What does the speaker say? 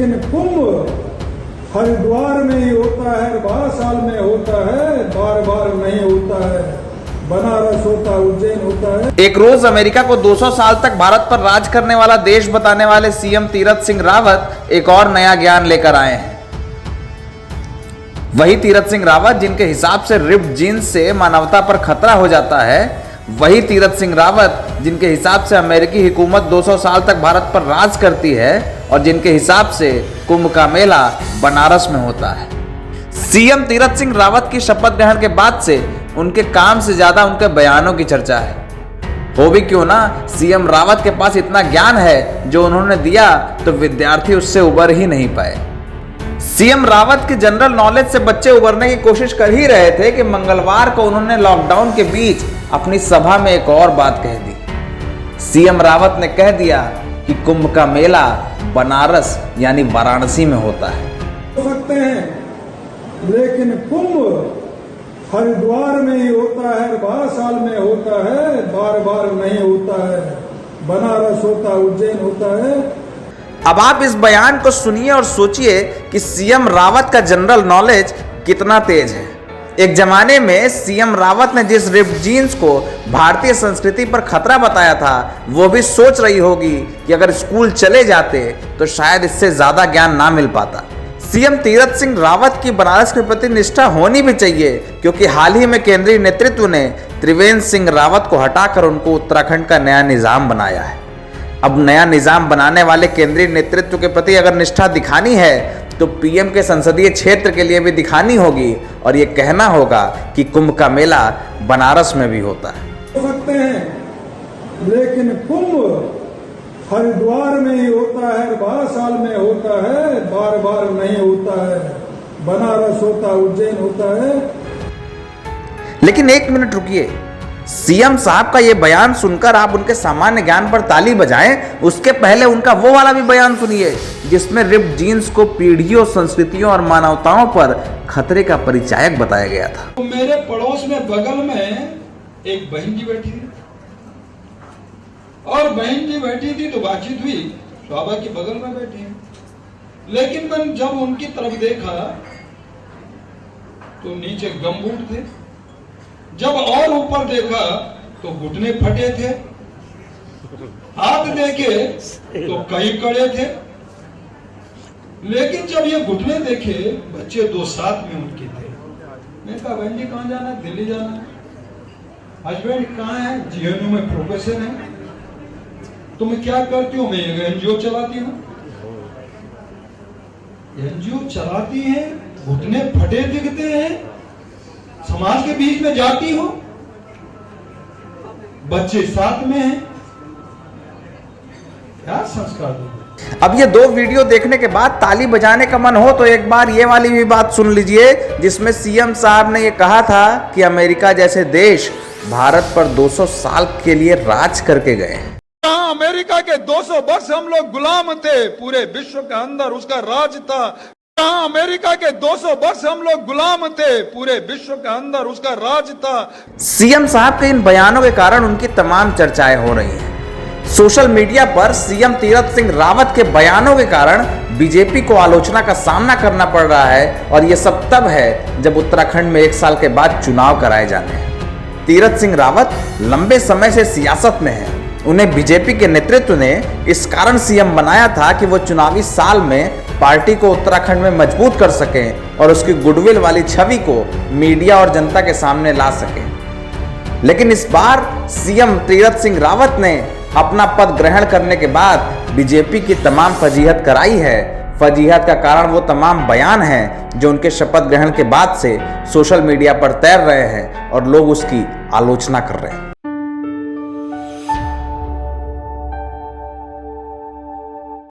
लेकिन कुंभ हरिद्वार में ही होता है, 12 साल में होता है, बार बार नहीं होता है। बनारस होता है, उज्जैन होता है। एक रोज अमेरिका को 200 साल तक भारत पर राज करने वाला देश बताने वाले सीएम तीरथ सिंह रावत एक और नया ज्ञान लेकर आए हैं। वही तीरथ सिंह रावत जिनके हिसाब से रिप्ड जीन्स से मानवता पर खतरा हो जाता है, वही तीरथ सिंह रावत जिनके हिसाब से अमेरिकी हुकूमत 200 साल तक भारत पर राज करती है और जिनके हिसाब से कुंभ का मेला बनारस में होता है। सीएम तीरथ सिंह रावत की शपथ ग्रहण के बाद से उनके काम से ज्यादा उनके बयानों की चर्चा है। हो भी क्यों ना, सीएम रावत के पास इतना ज्ञान है जो उन्होंने दिया तो विद्यार्थी उससे उबर ही नहीं पाए। सीएम रावत के जनरल नॉलेज से बच्चे उबरने की कोशिश कर ही रहे थे कि मंगलवार को उन्होंने लॉकडाउन के बीच अपनी सभा में एक और बात कह दी। सीएम रावत ने कह दिया कि कुंभ का मेला बनारस यानी वाराणसी में होता है। हो सकते हैं, लेकिन कुंभ हरिद्वार में ही होता है, 12 साल में होता है, बार बार नहीं होता है। बनारस होता है, उज्जैन होता है। अब आप इस बयान को सुनिए और सोचिए कि सीएम रावत का जनरल नॉलेज कितना तेज है। एक जमाने में सीएम रावत ने जिस रिप्ड जीन्स को भारतीय संस्कृति पर खतरा बताया था, वो भी सोच रही होगी कि अगर स्कूल चले जाते तो शायद इससे ज्यादा ज्ञान ना मिल पाता। सीएम तीरथ सिंह रावत की बनारस के प्रति निष्ठा होनी भी चाहिए, क्योंकि हाल ही में केंद्रीय नेतृत्व ने त्रिवेंद्र सिंह रावत को हटाकर उनको उत्तराखंड का नया निजाम बनाया है। अब नया निजाम बनाने वाले केंद्रीय नेतृत्व के प्रति अगर निष्ठा दिखानी है तो पीएम के संसदीय क्षेत्र के लिए भी दिखानी होगी और ये कहना होगा कि कुंभ का मेला बनारस में भी होता है। हो सकते हैं, लेकिन कुंभ हरिद्वार में ही होता है, 12 साल में होता है, बार बार नहीं होता है। बनारस होता है, उज्जैन होता है। लेकिन एक मिनट रुकिए, सीएम साहब का ये बयान सुनकर आप उनके सामान्य ज्ञान पर ताली बजाएं, उसके पहले उनका वो वाला भी बयान सुनिए जिसमें रिप्ड जीन्स को पीढ़ियों, संस्कृतियों और मानवताओं पर खतरे का परिचायक बताया गया था। तो मेरे पड़ोस में बगल में एक बहन जी बैठी थी और बहन जी बैठी थी तो बातचीत हुई, स्वाभाविक की बगल में बैठी है। लेकिन मैंने जब उनकी तरफ देखा तो नीचे गमबूट थे, जब और ऊपर देखा तो घुटने फटे थे, हाथ देखे तो कई कड़े थे। लेकिन जब ये घुटने देखे, बच्चे 2 साथ में उनके थे। मैंने कहा बहन जी कहाँ जाना है? दिल्ली जाना है। हस्बैंड कहाँ है? जीएनयू में प्रोफेसर है। तो मैं क्या करती हूँ? मैं एक एनजीओ चलाती हूँ। एनजीओ चलाती है, घुटने फटे दिखते हैं, समाज के बीच में जाती हो, बच्चे साथ में हैं, क्या संस्कार दो? अब ये 2 वीडियो देखने के बाद ताली बजाने का मन हो तो एक बार ये वाली भी बात सुन लीजिए जिसमें सीएम साहब ने ये कहा था कि अमेरिका जैसे देश भारत पर 200 साल के लिए राज करके गए हैं। अमेरिका के 200 वर्ष हम लोग गुलाम थे, पूरे विश्व के अंदर उसका राज था। अमेरिका के 200 वर्ष हम लोग गुलाम थे, पूरे विश्व के अंदर उसका राज था। सीएम साहब के इन बयानों के कारण उनकी तमाम चर्चाएं हो रही हैं। सोशल मीडिया पर सीएम तीरथ सिंह रावत के बयानों के कारण बीजेपी को आलोचना का सामना करना पड़ रहा है और यह सब तब है जब उत्तराखंड में 1 साल के बाद चुनाव कराए जाने हैं। तीरथ सिंह रावत लंबे समय से सियासत में हैं। उन्हें बीजेपी के नेतृत्व ने इस कारण सीएम बनाया था कि वो चुनावी साल में पार्टी को उत्तराखंड में मजबूत कर सकें और उसकी गुडविल वाली छवि को मीडिया और जनता के सामने ला सकें। लेकिन इस बार सीएम तीरथ सिंह रावत ने अपना पद ग्रहण करने के बाद बीजेपी की तमाम फजीहत कराई है। फजीहत का कारण वो तमाम बयान हैं जो उनके शपथ ग्रहण के बाद से सोशल मीडिया पर तैर रहे हैं और लोग उसकी आलोचना कर रहे हैं।